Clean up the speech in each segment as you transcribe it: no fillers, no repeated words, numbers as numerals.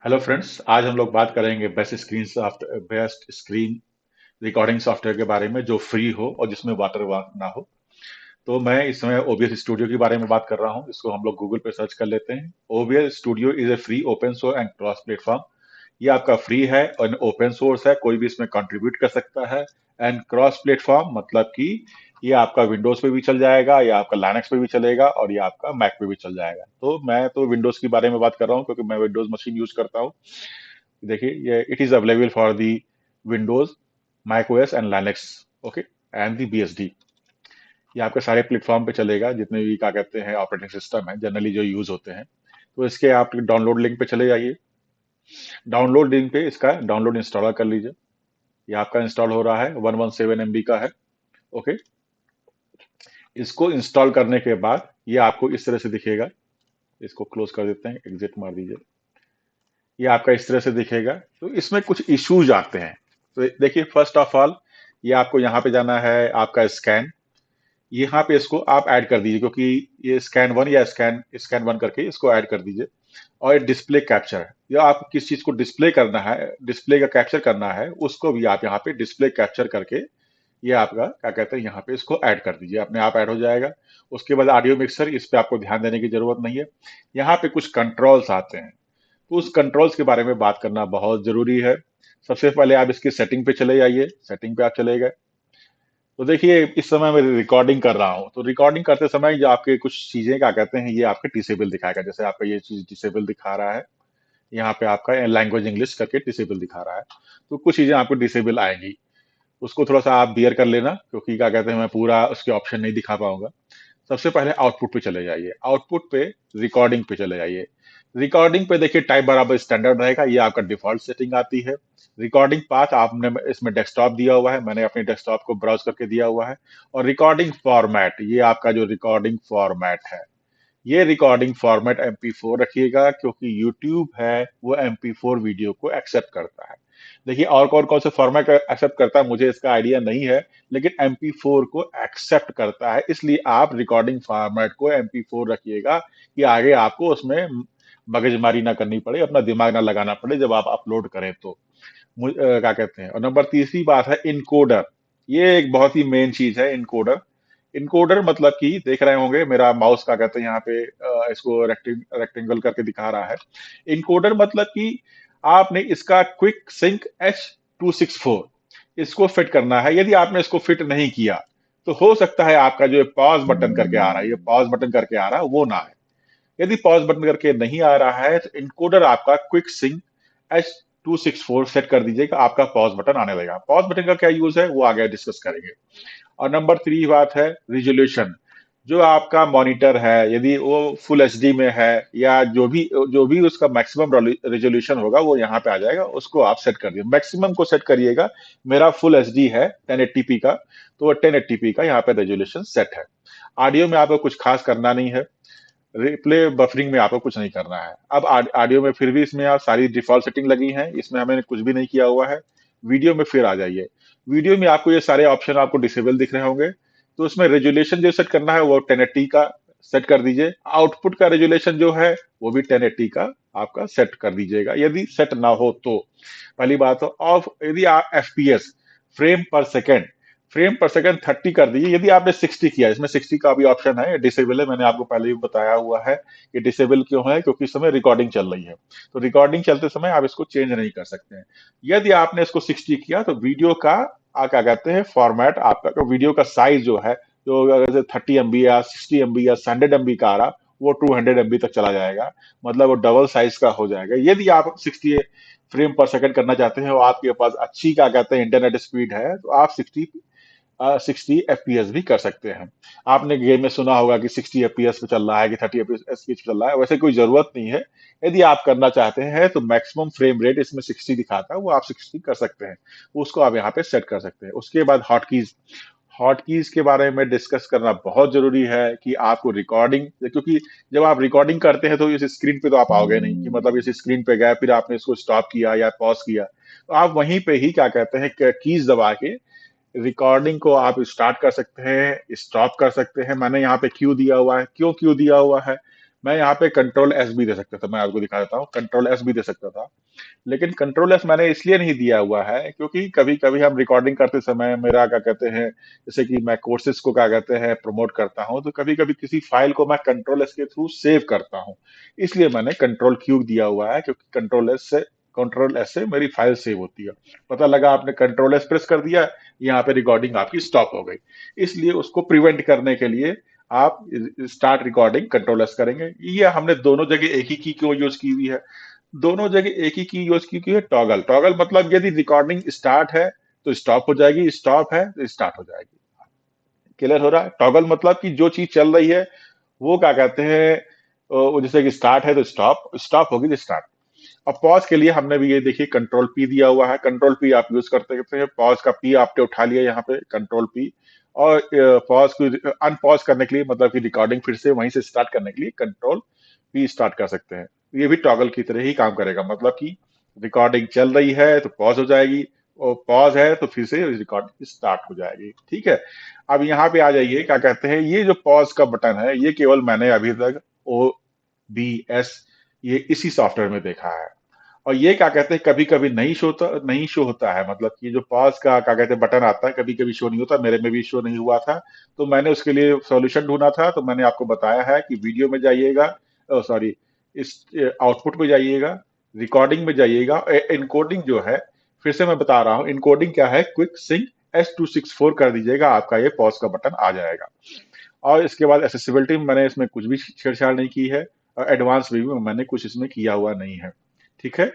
Hello friends, आज हम लोग बात करेंगे बेस्ट स्क्रीन रिकॉर्डिंग सॉफ्टवेयर के बारे में जो फ्री हो और जिसमें वाटरमार्क ना हो। तो मैं इस समय ओबीएस स्टूडियो के बारे में बात कर रहा हूँ। इसको हम लोग गूगल पे सर्च कर लेते हैं। OBS studio is a free open source and cross platform. ये आपका फ्री है और ओपन सोर्स है, कोई भी इसमें कंट्रीब्यूट कर सकता है। एंड क्रॉस प्लेटफॉर्म मतलब कि ये आपका विंडोज पे भी चल जाएगा, या आपका लाइनक्स पे भी चलेगा, और ये आपका मैक पे भी चल जाएगा। तो मैं तो विंडोज के बारे में बात कर रहा हूँ क्योंकि मैं विंडोज मशीन यूज करता हूँ। देखिए, ये it is available for the Windows, Mac OS and Linux, okay, and the BSD. ये आपके सारे प्लेटफॉर्म पे चलेगा, जितने भी क्या कहते हैं ऑपरेटिंग सिस्टम है जनरली जो यूज होते हैं। तो इसके आप डाउनलोड लिंक पे चले जाइए। डाउनलोड लिंक पे इसका डाउनलोड इंस्टॉलर कर लीजिए। ये आपका इंस्टॉल हो रहा है, 117 MB का है। ओके, इसको इंस्टॉल करने के बाद ये आपको इस तरह से दिखेगा। इसको क्लोज कर देते हैं, एग्जिट मार दीजिए। ये आपका इस तरह से दिखेगा। तो इसमें कुछ इश्यूज आते हैं। तो देखिए, फर्स्ट ऑफ ऑल ये आपको यहाँ पे जाना है, आपका स्कैन। यहाँ पे इसको आप ऐड कर दीजिए, क्योंकि ये स्कैन वन या स्कैन स्कैन वन करके इसको ऐड कर दीजिए। और ये डिस्प्ले कैप्चर है, या आप किस चीज को डिस्प्ले करना है, डिस्प्ले का कैप्चर करना है, उसको भी आप यहाँ पे डिस्प्ले कैप्चर करके ये आपका क्या कहते हैं यहाँ पे इसको ऐड कर दीजिए, अपने आप ऐड हो जाएगा। उसके बाद ऑडियो मिक्सर, इस पे आपको ध्यान देने की जरूरत नहीं है। यहाँ पे कुछ कंट्रोल्स आते हैं, तो उस कंट्रोल्स के बारे में बात करना बहुत जरूरी है। सबसे पहले आप इसकी सेटिंग पे चले जाइए। सेटिंग पे आप चले गए तो देखिए, इस समय मैं रिकॉर्डिंग कर रहा हूँ, तो रिकॉर्डिंग करते समय जो आपके कुछ चीजें क्या कहते हैं, ये आपके डिसेबल दिखाएगा। जैसे आपका ये चीज डिसेबल दिखा रहा है, यहाँ पे आपका लैंग्वेज इंग्लिश करके डिसेबल दिखा रहा है। तो कुछ चीजें आपको डिसेबल आएंगी, उसको थोड़ा सा आप बियर कर लेना, क्योंकि क्या कहते हैं मैं पूरा उसके ऑप्शन नहीं दिखा पाऊंगा। सबसे पहले आउटपुट पे चले जाइए। आउटपुट पे रिकॉर्डिंग पे चले जाइए। रिकॉर्डिंग पे देखिए, टाइप बराबर स्टैंडर्ड रहेगा, ये आपका डिफॉल्ट सेटिंग आती है। रिकॉर्डिंग पाथ आपने इसमें डेस्कटॉप दिया हुआ है, मैंने अपने डेस्कटॉप को ब्राउज करके दिया हुआ है। और रिकॉर्डिंग फॉर्मेट, ये आपका जो रिकॉर्डिंग फॉर्मेट है, ये रिकॉर्डिंग फॉर्मेट MP4 रखिएगा, क्योंकि यूट्यूब है वो MP4 वीडियो को एक्सेप्ट करता है। देखिए, और कौन कौन से फॉर्मेट एक्सेप्ट करता है मुझे इसका आइडिया नहीं है, लेकिन MP4 को एक्सेप्ट करता है। इसलिए आप रिकॉर्डिंग फॉर्मेट को MP4 रखिएगा, कि आगे आपको उसमें मगजमारी ना करनी पड़े, अपना दिमाग ना लगाना पड़े जब आप अपलोड करें तो। क्या कहते हैं, और नंबर तीसरी बात है इनकोडर। ये एक बहुत ही मेन चीज है, इनकोडर। इनकोडर मतलब कि देख रहे होंगे मेरा माउस क्या कहते हैं यहाँ पे इसको रेक्टेंगल करके दिखा रहा है। इनकोडर मतलब कि आपने इसका क्विक सिंक H.264 इसको फिट करना है। यदि आपने इसको फिट नहीं किया, तो हो सकता है आपका जो पॉज बटन करके आ रहा है, ये पॉज बटन करके आ रहा है, वो ना है। यदि पॉज बटन करके नहीं आ रहा है, तो इनकोडर आपका क्विक सिंक H.264 सेट कर दीजिएगा, आपका पॉज बटन आने लगेगा। पॉज बटन का क्या यूज है वो आगे डिस्कस करेंगे। और नंबर थ्री बात है रिजोल्यूशन। जो आपका मॉनिटर है, यदि वो फुल एचडी में है, या जो भी उसका मैक्सिमम रेजोल्यूशन होगा वो यहाँ पे आ जाएगा, उसको आप सेट कर दिए, मैक्सिमम को सेट करिएगा। मेरा फुल एचडी है 1080p का, तो 1080p का यहाँ पे रेजोल्यूशन सेट है। ऑडियो में आपको कुछ खास करना नहीं है। रिप्ले बफरिंग में आपको कुछ नहीं करना है। अब ऑडियो में फिर भी इसमें आप सारी डिफॉल्ट सेटिंग लगी हैं, इसमें हमें कुछ भी नहीं किया हुआ है। वीडियो में फिर आ जाइए। वीडियो में आपको ये सारे ऑप्शन आपको डिसेबल दिख रहे होंगे। तो उसमें रेजुलेशन जो सेट करना है वो 1080 का सेट कर दीजिए। आउटपुट का रेजुलेशन जो है वो भी 1080 का आपका सेट कर दीजिएगा, यदि सेट ना हो तो। पहली बात तो ऑफ, यदि आप FPS फ्रेम पर सेकंड 30 कर दीजिए। यदि आपने 60 किया, इसमें 60 का भी ऑप्शन है, डिसेबल है, मैंने आपको पहले भी बताया हुआ है। कि डिसेबल क्यों है, क्योंकि इस समय रिकॉर्डिंग चल रही है। तो रिकॉर्डिंग चलते समय आप इसको चेंज नहीं कर सकते हैं। यदि आपने इसको 60 किया, तो वीडियो का क्या कहते हैं फॉर्मेट, आपका तो वीडियो का साइज जो है, जो अगर 30 MB या 60 MB या 100 MB का आ रहा, वो 200 MB तक चला जाएगा। मतलब वो डबल साइज का हो जाएगा। यदि आप 60 फ्रेम पर सेकंड करना चाहते हैं और आपके पास अच्छी क्या कहते हैं इंटरनेट स्पीड है, तो आप 60 FPS भी कर सकते हैं। आपने गेम में सुना होगा कि 60 FPS पे चल रहा है, कि 30 FPS पे चल रहा है, वैसे कोई जरूरत नहीं है। यदि आप करना चाहते हैं तो मैक्सिमम फ्रेम रेट इसमें 60 दिखाता है, वो आप 60 कर सकते हैं। उसको आप यहाँ पे सेट कर सकते हैं। उसके बाद हॉट कीज के बारे में डिस्कस करना बहुत जरूरी है, कि आपको रिकॉर्डिंग, क्योंकि जब आप रिकॉर्डिंग करते हैं तो इस स्क्रीन पे तो आप आओगे नहीं, कि मतलब इस स्क्रीन पे गए फिर आपने इसको स्टॉप किया या पॉज किया। तो आप वहीं पे ही क्या कहते हैं कीज दबा के रिकॉर्डिंग को आप स्टार्ट कर सकते हैं, स्टॉप कर सकते हैं। मैंने यहाँ पे क्यू दिया हुआ है, क्यों क्यू दिया हुआ है, मैं यहाँ पे कंट्रोल एस भी दे सकता था, मैं आपको दिखा देता हूँ, कंट्रोल एस भी दे सकता था। लेकिन कंट्रोल एस मैंने इसलिए नहीं दिया हुआ है क्योंकि कभी कभी हम रिकॉर्डिंग करते समय मेरा क्या कहते हैं, जैसे कि मैं कोर्सेज को क्या कहते हैं प्रमोट करता हूं, तो कभी कभी किसी फाइल को मैं कंट्रोल एस के थ्रू सेव करता हूं। इसलिए मैंने कंट्रोल क्यू दिया हुआ है, क्योंकि कंट्रोल एस से मेरी फाइल सेव होती है। पता लगा आपने कंट्रोल एस प्रेस कर दिया, यहाँ पे रिकॉर्डिंग आपकी स्टॉप हो गई। इसलिए उसको प्रिवेंट करने के लिए आप स्टार्ट रिकॉर्डिंग कंट्रोल एस करेंगे। ये हमने दोनों जगह एक ही की क्यों यूज की हुई है? दोनों जगह एक ही की यूज की है, टॉगल। टॉगल मतलब यदि रिकॉर्डिंग स्टार्ट है तो स्टॉप हो जाएगी, स्टॉप है तो स्टार्ट हो जाएगी। क्लियर हो रहा है? टॉगल मतलब कि जो चीज चल रही है वो क्या कहते हैं, वो जैसे कि स्टार्ट है तो स्टॉप, स्टॉप होगी तो स्टार्ट। अब पॉज के लिए हमने भी ये देखिए कंट्रोल पी दिया हुआ है। कंट्रोल पी आप यूज करते हैं, पॉज का पी आपने उठा लिया यहाँ पे, कंट्रोल पी। और पॉज को अनपॉज करने के लिए, मतलब कि रिकॉर्डिंग फिर से वहीं से स्टार्ट करने के लिए कंट्रोल पी स्टार्ट कर सकते हैं। ये भी टॉगल की तरह ही काम करेगा, मतलब कि रिकॉर्डिंग चल रही है तो पॉज हो जाएगी, और पॉज है तो फिर से रिकॉर्डिंग स्टार्ट हो जाएगी। ठीक है। अब यहाँ पे आ जाइए, क्या कहते हैं, ये जो पॉज का बटन है ये केवल मैंने अभी तक ओ बी एस ये इसी सॉफ्टवेयर में देखा है। और ये क्या कहते हैं कभी कभी नहीं शो होता है, मतलब कि जो पॉज का क्या कहते हैं बटन आता है कभी कभी शो नहीं होता, मेरे में भी शो नहीं हुआ था। तो मैंने उसके लिए सॉल्यूशन ढूंढा था, तो मैंने आपको बताया है कि वीडियो में जाइएगा, सॉरी, इस आउटपुट में जाइएगा, रिकॉर्डिंग में जाइएगा, इनकोडिंग जो है, फिर से मैं बता रहा हूँ इनकोडिंग क्या है, क्विक सिंक S264 कर दीजिएगा, आपका ये पॉज का बटन आ जाएगा। और इसके बाद एसेसिबिलिटी में मैंने इसमें कुछ भी छेड़छाड़ नहीं की है, और एडवांस रिव्यू में मैंने कुछ इसमें किया हुआ नहीं है। ठीक है।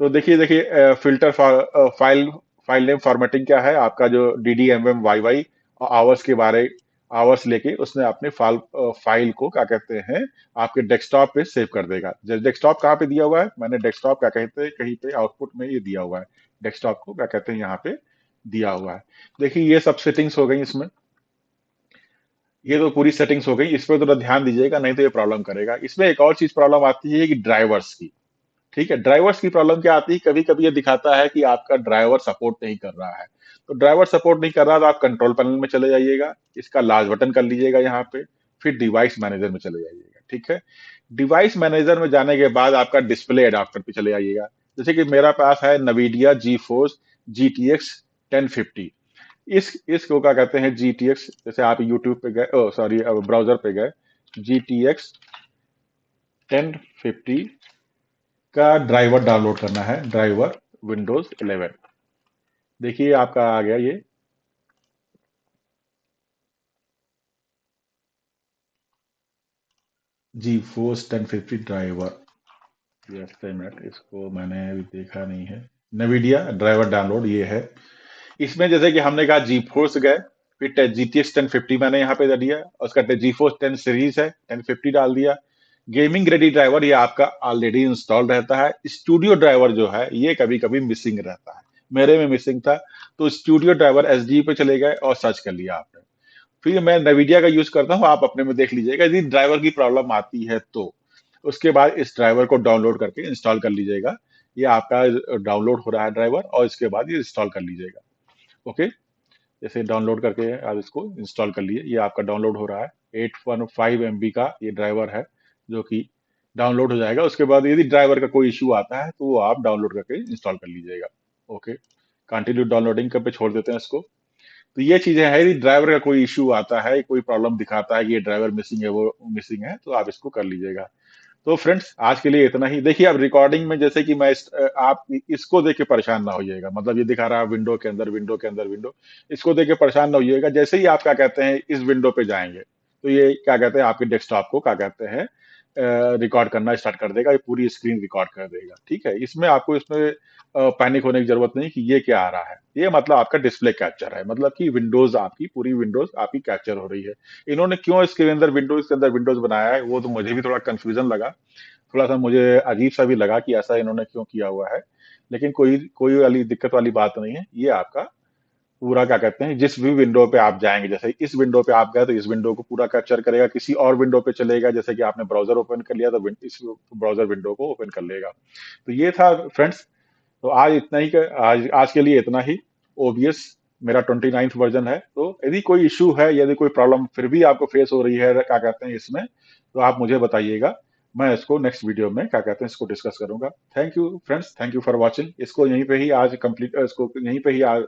तो देखिए देखिए filter file file name formatting क्या है, आपका जो DDMM YY और आवर्स के बारे, आवर्स लेके उसने अपने फाइल को क्या कहते हैं आपके डेस्कटॉप पे सेव कर देगा। डेस्कटॉप कहाँ पे दिया हुआ है, मैंने डेस्कटॉप क्या कहते हैं कहीं पे आउटपुट में ये दिया हुआ है, डेस्कटॉप को क्या कहते हैं यहाँ पे दिया हुआ है। देखिए ये सब सेटिंग्स हो गई इसमें, ये तो पूरी सेटिंग्स हो गई, इस पर थोड़ा ध्यान दीजिएगा नहीं तो ये प्रॉब्लम करेगा। इसमें एक और चीज प्रॉब्लम आती है कि ड्राइवर्स की। ठीक है। ड्राइवर्स की प्रॉब्लम क्या आती है, कभी कभी ये दिखाता है कि आपका ड्राइवर सपोर्ट नहीं कर रहा है। तो ड्राइवर सपोर्ट नहीं कर रहा तो आप कंट्रोल पैनल में चले जाइएगा, इसका लार्ज बटन कर लीजिएगा यहाँ पे, फिर डिवाइस मैनेजर में चले जाइएगा। ठीक है। डिवाइस मैनेजर में जाने के बाद आपका डिस्प्ले एडाप्टर पे चले जाइएगा। जैसे कि मेरा पास है नवीडिया जी फोर्स GTX 1050। इसको क्या कहते हैं GTX, जैसे आप यूट्यूब पे गए, सॉरी ब्राउजर पे गए, GTX 1050 का ड्राइवर डाउनलोड करना है, ड्राइवर Windows 11। देखिए आपका आ गया ये, G force 1050 driver. Just a minute, इसको मैंने अभी देखा नहीं है। NVIDIA ड्राइवर डाउनलोड ये है। इसमें जैसे कि हमने कहा जी फोर्स गए, फिर GTX 1050 मैंने यहाँ पे दे दिया, और उसका जी फोर्स 10 सीरीज है 1050 डाल दिया। गेमिंग रेडी ड्राइवर ये आपका ऑलरेडी इंस्टॉल रहता है। स्टूडियो ड्राइवर जो है ये कभी कभी मिसिंग रहता है, मेरे में मिसिंग था, तो स्टूडियो ड्राइवर SG पे चले गए और सर्च कर लिया आपने। फिर मैं NVIDIA का यूज करता हूँ, आप अपने में देख लीजिएगा, यदि ड्राइवर की प्रॉब्लम आती है तो उसके बाद इस ड्राइवर को डाउनलोड करके इंस्टॉल कर लीजिएगा। ये आपका डाउनलोड हो रहा है ड्राइवर, और इसके बाद ये इंस्टॉल कर लीजिएगा। ओके। जैसे डाउनलोड करके आप इसको इंस्टॉल कर लिए, ये आपका डाउनलोड हो रहा है। 815 MB का ये ड्राइवर है जो कि डाउनलोड हो जाएगा। उसके बाद यदि ड्राइवर का कोई इश्यू आता है तो वो आप डाउनलोड करके इंस्टॉल कर लीजिएगा। ओके। कंटिन्यू डाउनलोडिंग पे छोड़ देते हैं इसको। तो ये चीजें है, यदि ड्राइवर का कोई इश्यू आता है, कोई प्रॉब्लम दिखाता है कि ये ड्राइवर मिसिंग है, वो मिसिंग है, तो आप इसको कर लीजिएगा। तो फ्रेंड्स आज के लिए इतना ही। देखिए अब रिकॉर्डिंग में जैसे कि आप इसको देख के परेशान ना होइएगा, मतलब ये दिखा रहा है विंडो के अंदर विंडो के अंदर विंडो, इसको देख के परेशान ना होइएगा। जैसे ही आप क्या कहते हैं इस विंडो पे जाएंगे, तो ये क्या कहते हैं आपके डेस्कटॉप को क्या कहते हैं रिकॉर्ड करना स्टार्ट कर देगा, ये पूरी स्क्रीन रिकॉर्ड कर देगा। ठीक है। इसमें आपको इसमें पैनिक होने की जरूरत नहीं कि ये क्या आ रहा है, ये मतलब आपका डिस्प्ले कैप्चर है, मतलब कि विंडोज आपकी पूरी विंडोज आपकी कैप्चर हो रही है। इन्होंने क्यों इसके अंदर विंडोज बनाया है वो तो मुझे भी थोड़ा कंफ्यूजन लगा, थोड़ा सा मुझे अजीब सा भी लगा कि ऐसा इन्होंने क्यों किया हुआ है। लेकिन कोई कोई वाली दिक्कत वाली बात नहीं है, ये आपका पूरा क्या कहते हैं जिस भी विंडो पे आप जाएंगे, जैसे इस विंडो पे आप गए तो इस विंडो को पूरा कैप्चर करेगा, किसी और विंडो पे चलेगा, जैसे कि आपने ब्राउजर ओपन कर लिया तो इस ब्राउजर विंडो को ओपन कर लेगा। तो ये था फ्रेंड्स। तो आज इतना ही आज आज के लिए इतना ही। OBS मेरा 29th वर्जन है, तो यदि कोई इशू है, यदि कोई प्रॉब्लम फिर भी आपको फेस हो रही है क्या कहते हैं इसमें, तो आप मुझे बताइएगा, मैं इसको नेक्स्ट वीडियो में क्या कहते हैं इसको डिस्कस करूंगा। Thank you friends, thank you for watching. इसको यहीं पे ही आज कंप्लीट, इसको यहीं पे ही आज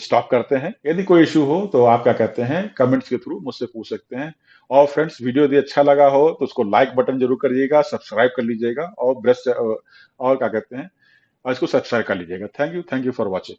स्टॉप करते हैं। यदि कोई इशू हो तो आप क्या कहते हैं कमेंट्स के थ्रू मुझसे पूछ सकते हैं। और फ्रेंड्स, वीडियो यदि अच्छा लगा हो तो उसको लाइक बटन जरूर करिएगा, सब्सक्राइब कर लीजिएगा और और क्या कहते हैं, और इसको सब्सक्राइब कर लीजिएगा। Thank you for watching.